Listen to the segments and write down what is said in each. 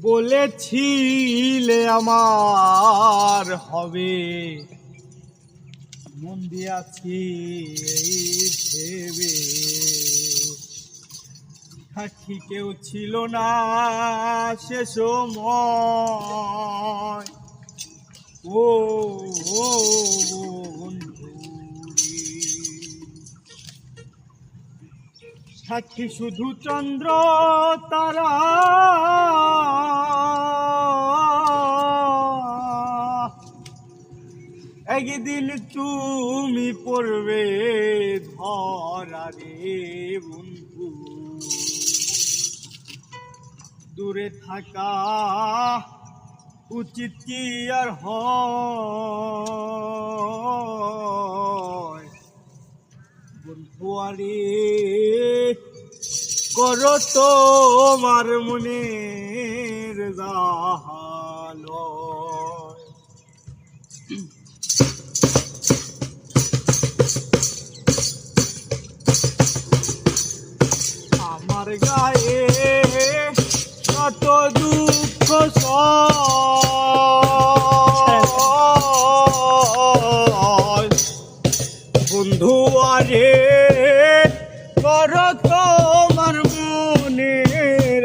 বলেছিলে আমার হবে, মন দিয়াছি এই ভেবে। সাক্ষী কেউ ছিল না সে সময়, ও বন্ধু, সাক্ষী শুধু চন্দ্র তারা, একদিন তুমি পড়বে ধরা রে বন্ধু। দূরে থাকা উচিত কি আর হয় বন্ধু, আরে করো তোমার মনের জাহালয়। আমার গায়ে কত দুঃখ বন্ধু, আরে কর তোমার মনের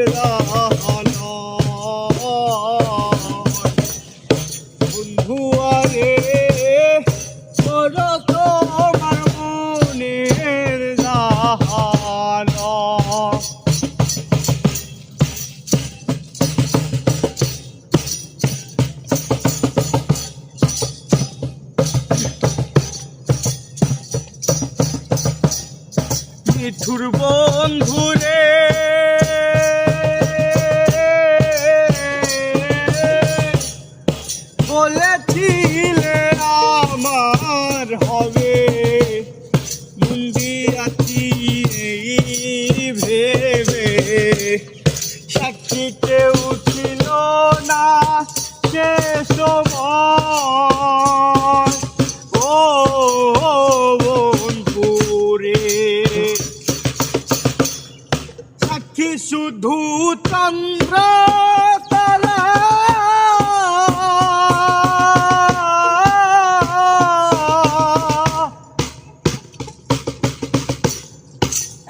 বন্ধু, আরে কর তোমার মনের মিঠুর বন্ধুরে বলেছিলে আমার হবে, মন দিয়াছি এই ভেবে। সাক্ষী কেউ ছিল না সে সময়, ও সাক্ষী শুধু চন্দ্র তারা,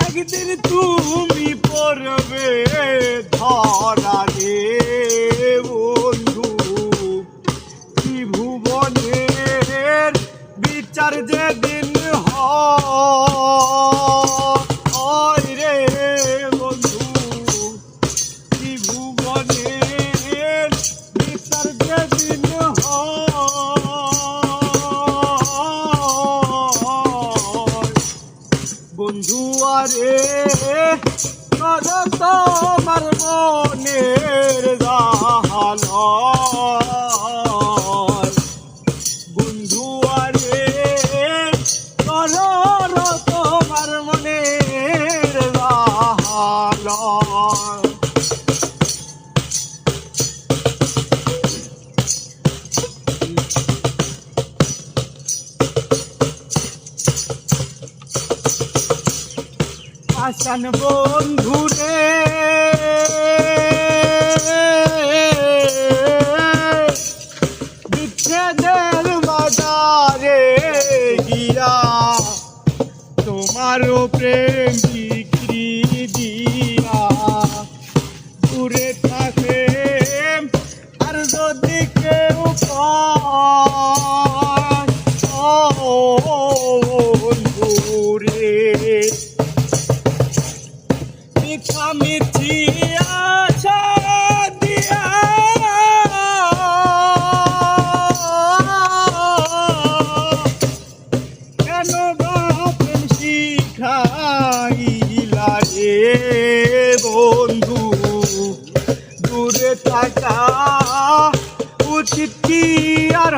একদিন তুমি পড়বে ধরা রে বন্ধু। ত্রিভুবনের বিচার যেদিন হয় রে বন্ধু, ত্রিভুবনের বিচার যেদিন হয় বন্ধু, আরে কর তোমার মনের জাহালয় বন্ধু, আরে কর তোমার মনের জাহালয়। আসান বন্ধুরে বিচ্ছেদের বাজারে গিয়া তোমারও প্রেম বিক্রি দিয়া দূরে থাকে। আর যদি কেউ বন্ধুরে মিছি আশা দিয়া কেন বাপের শিখাইলা রে বন্ধু। দূরে থাকা উচিত কি আর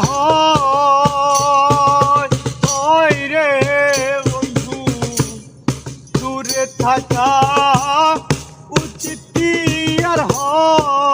হয় রে বন্ধু, দূরে থাকা উচিত আর হয়।